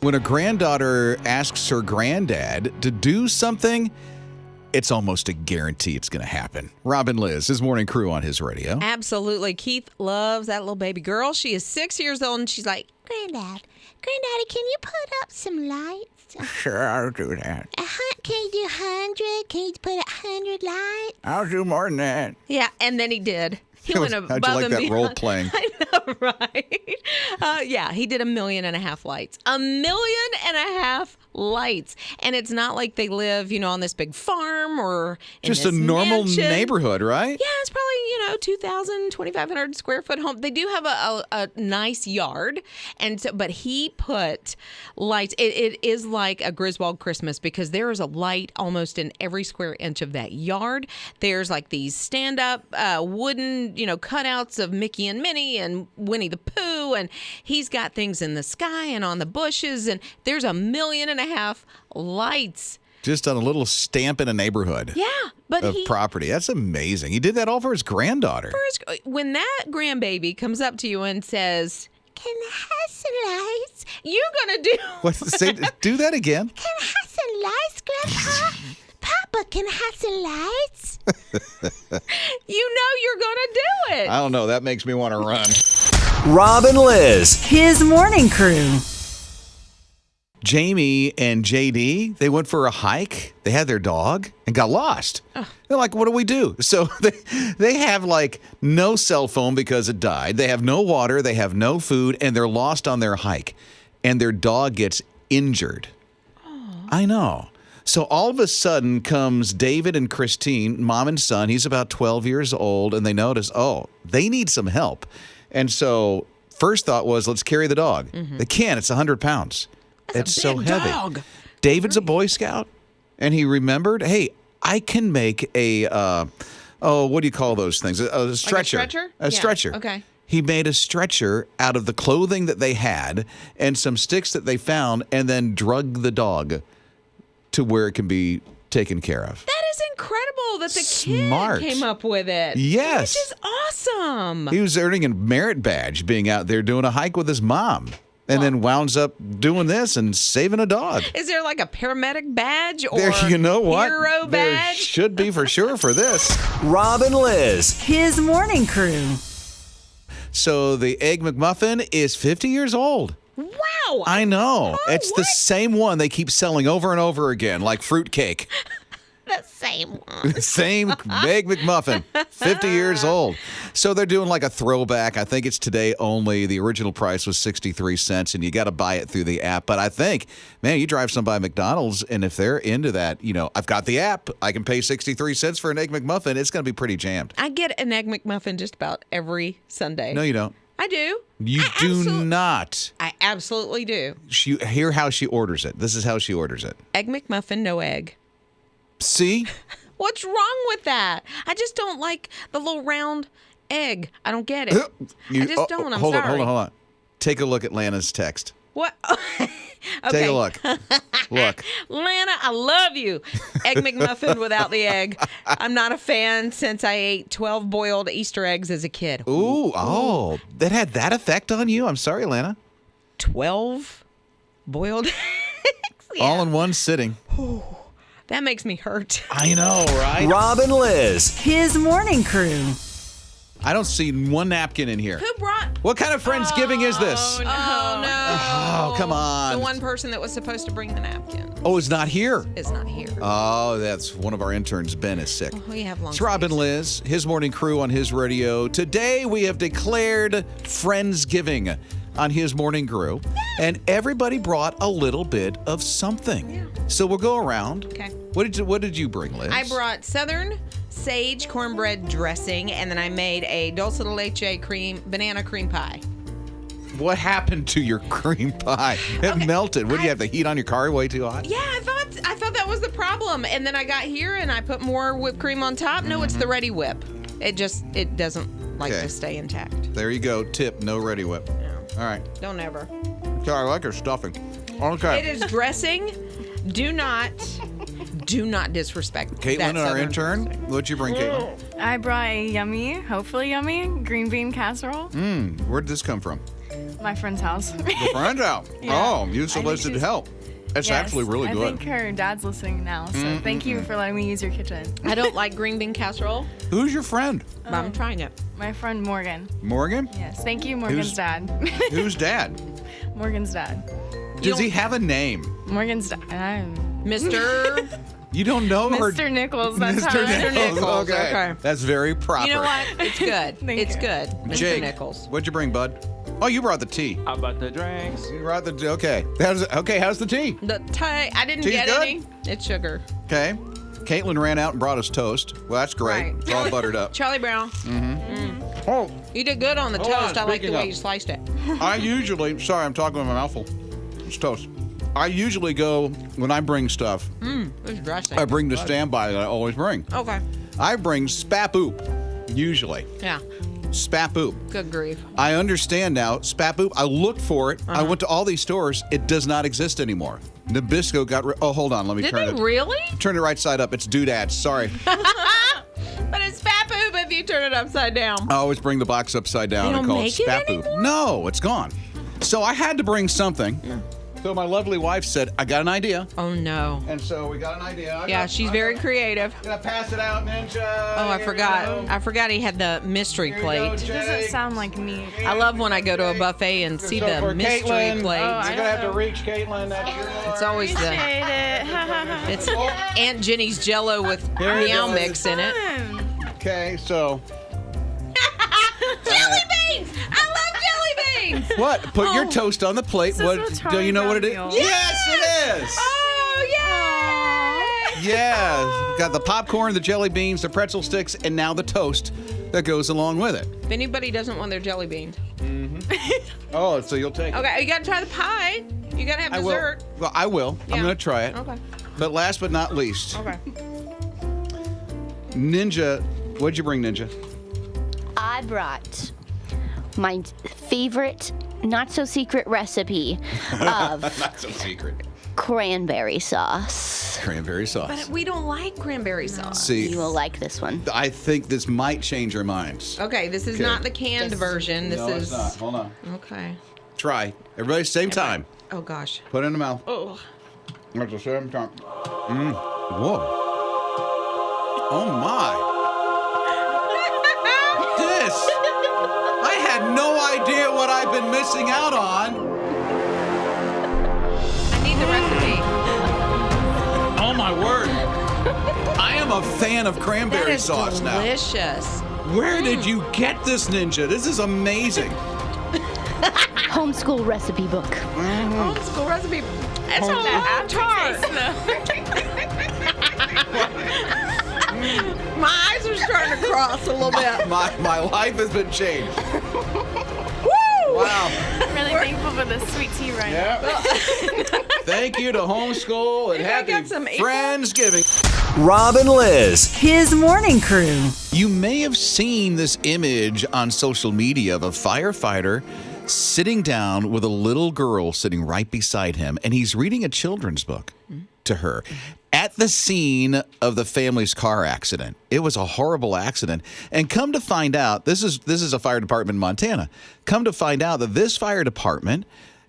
When a granddaughter asks her granddad to do something, it's almost a guarantee it's going to happen. Rob and Lizz, his morning crew on his radio. Absolutely. Keith loves that little baby girl. She is 6 years old, and she's like, Granddaddy, can you put up some lights? Sure, I'll do that. Can you do 100? Can you put up 100 lights? I'll do more than that. Yeah, and then he did. He went above How'd you like and that beyond. role playing? I know, right? Yeah, he did 1.5 million lights. 1.5 million lights. And it's not like they live, on this big farm or in just this a normal mansion. Neighborhood, right? Yeah, it's probably, 2,000, 2,500 square foot home. They do have a nice yard. And so, but he put lights. It is like a Griswold Christmas because there is a light almost in every square inch of that yard. There's like these stand-up wooden, cutouts of Mickey and Minnie and Winnie the Pooh. And he's got things in the sky and on the bushes. And there's 1.5 million lights. Just on a little stamp in a neighborhood. Yeah, but of property. That's amazing. He did that all for his granddaughter. When that grandbaby comes up to you and says, "Can I have some lights?" You're gonna do do that again. Can I have some lights, Grandpa? Papa, can I have some lights? You're gonna do it. I don't know. That makes me want to run. Rob and Lizz, his morning crew. Jamie and JD, they went for a hike. They had their dog and got lost. They're like, what do we do? So they have no cell phone because it died. They have no water. They have no food. And they're lost on their hike. And their dog gets injured. I know. So all of a sudden comes David and Christine, mom and son. He's about 12 years old. And they notice, they need some help. And so first thought was, let's carry the dog. They can't. It's 100 pounds. It's so heavy. Dog. David's a Boy Scout, and he remembered, hey, I can make a, what do you call those things? A stretcher. Like a stretcher? A stretcher. Okay. He made a stretcher out of the clothing that they had and some sticks that they found and then drug the dog to where it can be taken care of. That is incredible that the Smart. kid came up with it. Yes. Which is awesome. He was earning a merit badge being out there doing a hike with his mom. And then wounds up doing this and saving a dog. Is there like a paramedic badge or There hero badge? should be for sure for this. Rob and Lizz, his morning crew. So the Egg McMuffin is 50 years old. Wow. I know. Oh, it's the same one they keep selling over and over again, like fruitcake. The same one. Same Egg McMuffin, 50 years old. So they're doing like a throwback. I think it's today only. The original price was 63 cents, and you got to buy it through the app. But I think, man, you drive some by McDonald's, and if they're into that, I've got the app. I can pay 63 cents for an Egg McMuffin. It's going to be pretty jammed. I get an Egg McMuffin just about every Sunday. No, you don't. I do. You do not. I absolutely do. Hear how she orders it. This is how she orders it. Egg McMuffin, no egg. See? What's wrong with that? I just don't like the little round egg. I don't get it. I just don't. I'm sorry. Hold on. Take a look at Lana's text. What? Okay. Take a look. Look. Lana, I love you. Egg McMuffin without the egg. I'm not a fan since I ate 12 boiled Easter eggs as a kid. Ooh, that had that effect on you? I'm sorry, Lana. 12 boiled eggs? Yeah. All in one sitting. That makes me hurt. I know, right? Rob and Lizz, his morning crew. I don't see one napkin in here. Who brought? What kind of Friendsgiving is this? Oh, no. Oh, come on. The one person that was supposed to bring the napkin Oh, it's not here. is not here. Oh, that's one of our interns. Ben is sick. We have long It's Rob and Lizz, his morning crew on his radio. Today we have declared Friendsgiving on his morning crew, and everybody brought a little bit of something. Yeah. So we'll go around. Okay. What did you bring, Liz? I brought Southern sage cornbread dressing, and then I made a dulce de leche banana cream pie. What happened to your cream pie? It melted. What do you have, the heat on your car way too hot? Yeah, I thought that was the problem, and then I got here and I put more whipped cream on top. No, it's the Ready Whip. It doesn't like to stay intact. There you go. Tip, no Ready Whip. No. All right. Don't ever. Okay, I like her stuffing. Okay. It is dressing. Do not do not disrespect Caitlin, that our Southern intern, accent. what'd you bring, Caitlin? I brought a yummy, hopefully yummy, green bean casserole. Where did this come from? My friend's house. Your friend out. Yeah. Oh, you I think solicited she's- help. It's Yes, actually really I good. think her dad's listening now, so thank you for letting me use your kitchen. I don't like green bean casserole, Who's your friend? but I'm trying it. My friend Morgan. Morgan? Yes, thank you, Morgan's Who's- dad. Who's dad? Morgan's dad. Does he have a name? Morgan's dad. Mr. You don't know her. Mr. Nichols, that's how Mr. Nichols. Okay. okay. That's very proper. You know what? It's good. Thank It's you. good. Mr. Jake, Nichols. what'd you bring, bud? Oh, you brought the tea. How about the drinks? You brought the okay. How's the tea? The I didn't Tea's get good? any. It's sugar. Okay. Caitlin ran out and brought us toast. Well, that's great. Right. It's all buttered up. Charlie Brown. Oh, You did good on the Hold on, toast. I like the speaking way of- you sliced it. I usually, sorry, I'm talking with my mouth full. It's toast. I usually go, when I bring stuff, It's dressing. I bring the standby that I always bring. Okay. I bring spapoop, usually. Yeah. Spapoop. Good grief. I understand now. Spapoop, I looked for it. Uh-huh. I went to all these stores. It does not exist anymore. Nabisco got oh, hold on. Let me Did turn they it. really? Turn it right side up. It's doodads. Sorry. But it's fat poop if you turn it upside down. I always bring the box upside down They and don't call make it it spapoop. anymore? No, it's gone. So I had to bring something. So my lovely wife said, I got an idea. Oh no. And so we got an idea. Yeah, she's very creative. Gonna pass it out, Ninja. Oh, I Here forgot. we go. I forgot he had the mystery Here you go, plate. It doesn't Jake. sound like me. I love when I go to a buffet and see So the for mystery Caitlin, plate. Oh, I You're gonna have to know. reach Caitlin. That's yours. It's always the Appreciate it. it's Aunt Jenny's Jello with Here it meow is. mix in it. Okay, so Jelly beans! I love jelly beans! what? Put your Oh. toast on the plate. This is What? what Do Charlie you know what it is? Brown meal. Yes, it is. Oh, yay! Yeah, got the popcorn, the jelly beans, the pretzel sticks, and now the toast that goes along with it. If anybody doesn't want their jelly beans. Oh, so you'll take it. Okay, you gotta try the pie. You gotta have I will. dessert. Well, I will. I'm Yeah. gonna try it. Okay. But last but not least, Okay. Ninja, what'd you bring, Ninja? I brought my favorite, not so secret recipe of Not so secret. cranberry sauce. Cranberry sauce. But we don't like cranberry sauce. See, You will like this one. I think this might change your minds. Okay, this is Okay. not the canned version. This no, is it's not. Hold on. okay. Try. Everybody, same time. Oh gosh. Put it in the mouth. Oh. At the same time. Whoa. Oh my. This. I had no idea what I've been missing out on. I need the recipe. Oh my word. I am a fan of That cranberry is sauce now. delicious. Where did you get this, Ninja? This is amazing. Homeschool recipe book. Homeschool recipe. It's a long tart. My eyes are starting to cross a little bit. My life has been changed. Woo! Wow. I'm really thankful for the sweet tea right now. Yeah. Thank you to homeschool and Think I happy got some Friendsgiving. Rob and Liz. His morning crew. You may have seen this image on social media of a firefighter sitting down with a little girl sitting right beside him, and he's reading a children's book to her at the scene of the family's car accident. It was a horrible accident. And come to find out, this is a fire department in Montana. Come to find out that this fire department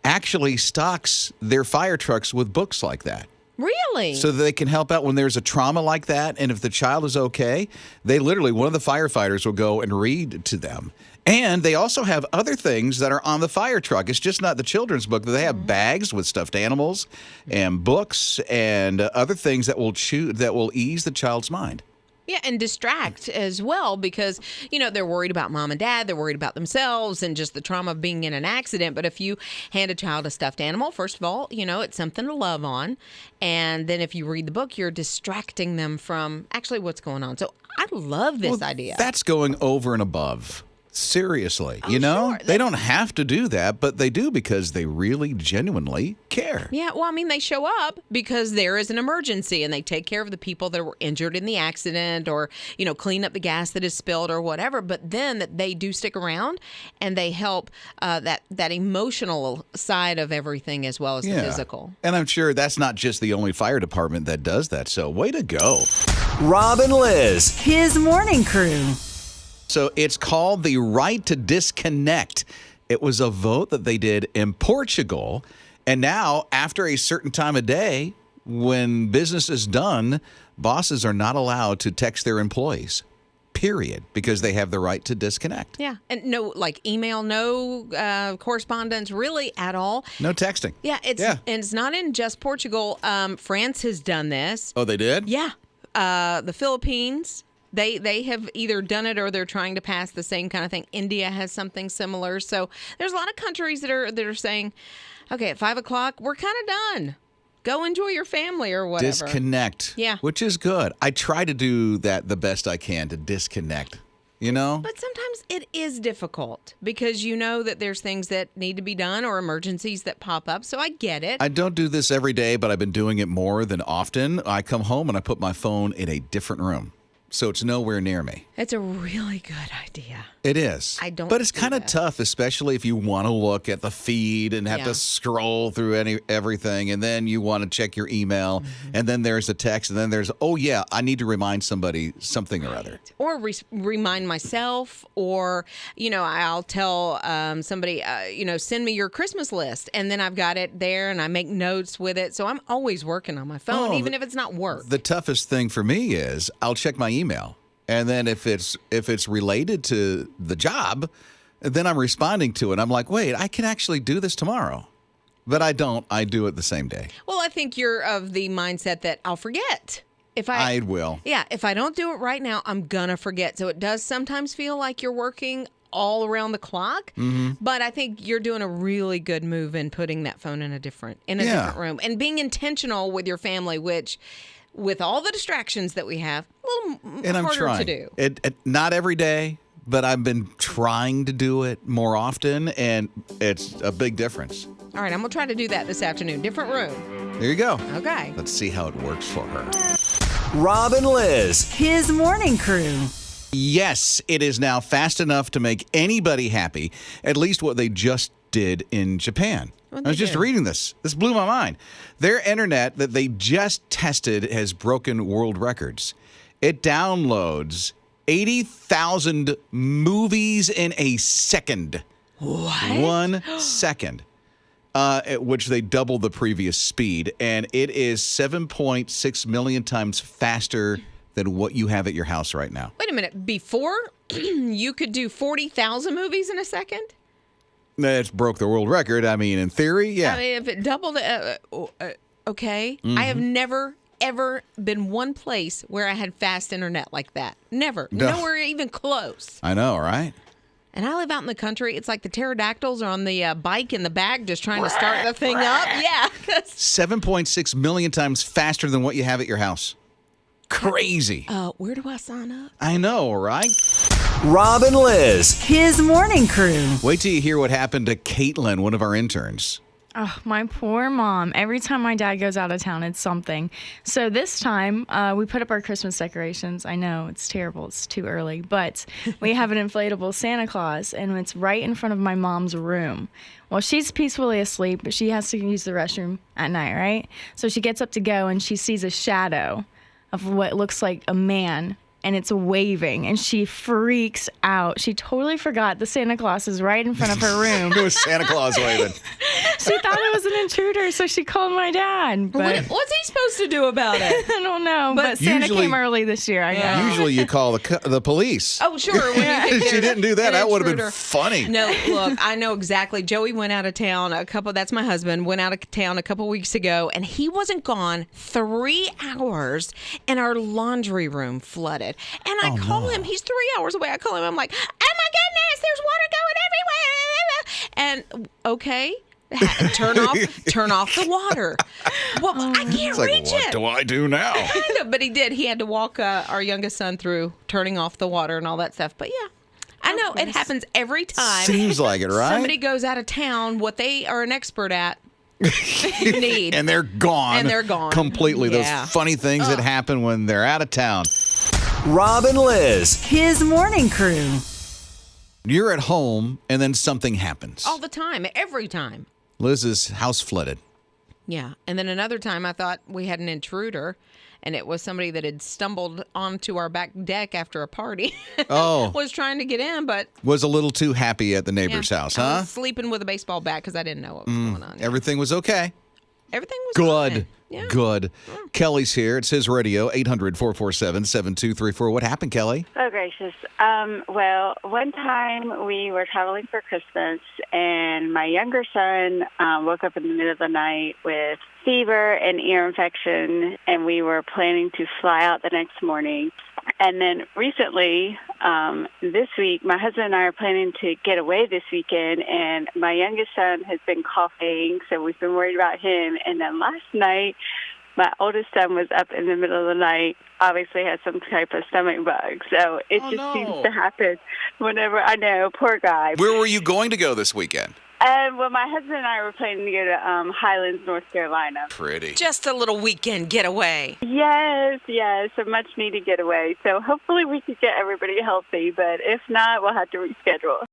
actually stocks their fire trucks with books like that. Really? So that they can help out when there's a trauma like that. And if the child is okay, they literally, one of the firefighters will go and read to them. And they also have other things that are on the fire truck. It's just not the children's book. They have bags with stuffed animals and books and other things that will ease the child's mind. Yeah, and distract as well because, they're worried about mom and dad. They're worried about themselves and just the trauma of being in an accident. But if you hand a child a stuffed animal, first of all, it's something to love on. And then if you read the book, you're distracting them from actually what's going on. So I love this idea. That's going over and above Seriously, Oh, sure. They don't have to do that, but they do because they really genuinely care. Yeah, well, I mean, they show up because there is an emergency and they take care of the people that were injured in the accident or, clean up the gas that is spilled or whatever. But then they do stick around and they help that emotional side of everything as well as the physical. And I'm sure that's not just the only fire department that does that. So way to go. Rob and Liz, His morning crew. So it's called the right to disconnect. It was a vote that they did in Portugal. And now, after a certain time of day, when business is done, bosses are not allowed to text their employees, period, because they have the right to disconnect. Yeah. And no, email, no correspondence really at all. No texting. Yeah. And it's not in just Portugal. France has done this. Oh, they did? Yeah. The Philippines. They have either done it or they're trying to pass the same kind of thing. India has something similar. So there's a lot of countries that are saying, okay, at 5 o'clock, we're kind of done. Go enjoy your family or whatever. Disconnect. Yeah. Which is good. I try to do that the best I can to disconnect, But sometimes it is difficult because you know that there's things that need to be done or emergencies that pop up. So I get it. I don't do this every day, but I've been doing it more than often. I come home and I put my phone in a different room. So it's nowhere near me. It's a really good idea. It is. But it's kind of tough, especially if you want to look at the feed and have to scroll through everything, and then you want to check your email, and then there's a text, and then there's, I need to remind somebody something or other. Or remind myself, or, I'll tell somebody, send me your Christmas list, and then I've got it there, and I make notes with it. So I'm always working on my phone, even if it's not work. The toughest thing for me is I'll check my email. And then if it's related to the job, then I'm responding to it. I'm like, wait, I can actually do this tomorrow. But I don't. I do it the same day. Well, I think you're of the mindset that I'll forget. I will. Yeah, if I don't do it right now, I'm going to forget. So it does sometimes feel like you're working all around the clock. But I think you're doing a really good move in putting that phone in a different different room and being intentional with your family, which, with all the distractions that we have, a little harder to do. Not every day, but I've been trying to do it more often, and it's a big difference. All right, I'm going to try to do that this afternoon. Different room. There you go. Okay. Let's see how it works for her. Rob and Liz, His morning crew. Yes, it is now fast enough to make anybody happy, at least what they just did in Japan. I was just reading this. This blew my mind. Their internet that they just tested has broken world records. It downloads 80,000 movies in a second. What? 1 second. Which they doubled the previous speed. And it is 7.6 million times faster than what you have at your house right now. Wait a minute. Before, you could do 40,000 movies in a second? It's broke the world record. I mean, in theory, yeah. I mean, if it doubled, okay. I have never, ever been one place where I had fast internet like that. Never. No. Nowhere even close. I know, right? And I live out in the country. It's like the pterodactyls are on the bike in the back just trying to start the thing up. Yeah. 7.6 million times faster than what you have at your house. Crazy. Where do I sign up? I know, right? Rob and Liz, His morning crew. Wait till you hear what happened to Caitlin, one of our interns. Oh, my poor mom. Every time my dad goes out of town, it's something. So this time, we put up our Christmas decorations. I know, it's terrible. It's too early. But we have an inflatable Santa Claus, and it's right in front of my mom's room. Well, she's peacefully asleep, but she has to use the restroom at night, right? So she gets up to go, and she sees a shadow of what looks like a man, and it's waving, and she freaks out. She totally forgot the Santa Claus is right in front of her room. It was Santa Claus waving. She thought it was an intruder, so she called my dad. But What's he supposed to do about it? I don't know, but Santa usually- came early this year, I know. Usually you call the police. Oh, sure. When you think She didn't do that. an That would have been intruder. funny. No, look, I know exactly. Joey went out of town that's my husband, went out of town a couple weeks ago, and he wasn't gone 3 hours, and our laundry room flooded. And I call him. He's 3 hours away. I call him. I'm like, oh my goodness, there's water going everywhere. And okay, turn off the water. Well, I can't It's like, reach what it. do I do now? I know, but he did. He had to walk our youngest son through turning off the water and all that stuff. But yeah, I I know. It happens every time. Seems like it, right? Somebody goes out of town, what they are an expert at, you need. And they're gone. And they're gone. Completely. Yeah. Those funny things that happen when they're out of town. Rob and Liz. His morning crew. You're at home, and then something happens. All the time, every time. Liz's house flooded. Yeah. And then another time I thought we had an intruder, and it was somebody that had stumbled onto our back deck after a party. Oh. Was trying to get in, but Was a little too happy at the neighbor's house, I huh? was sleeping with a baseball bat because I didn't know what was going on. Everything was okay. Everything was Good. fine. Yeah. Good. Kelly's here. It's his radio, 800-447-7234. What happened, Kelly? Oh, gracious. Well, one time we were traveling for Christmas, and my younger son woke up in the middle of the night with fever and ear infection, and we were planning to fly out the next morning. And then recently, this week, my husband and I are planning to get away this weekend, and my youngest son has been coughing, so we've been worried about him. And then last night, my oldest son was up in the middle of the night, obviously had some type of stomach bug. So it seems to happen whenever, I know, poor guy. Where were you going to go this weekend? Well, my husband and I were planning to go to Highlands, North Carolina. Pretty. Just a little weekend getaway. Yes, a much-needed getaway. So hopefully we could get everybody healthy, but if not, we'll have to reschedule.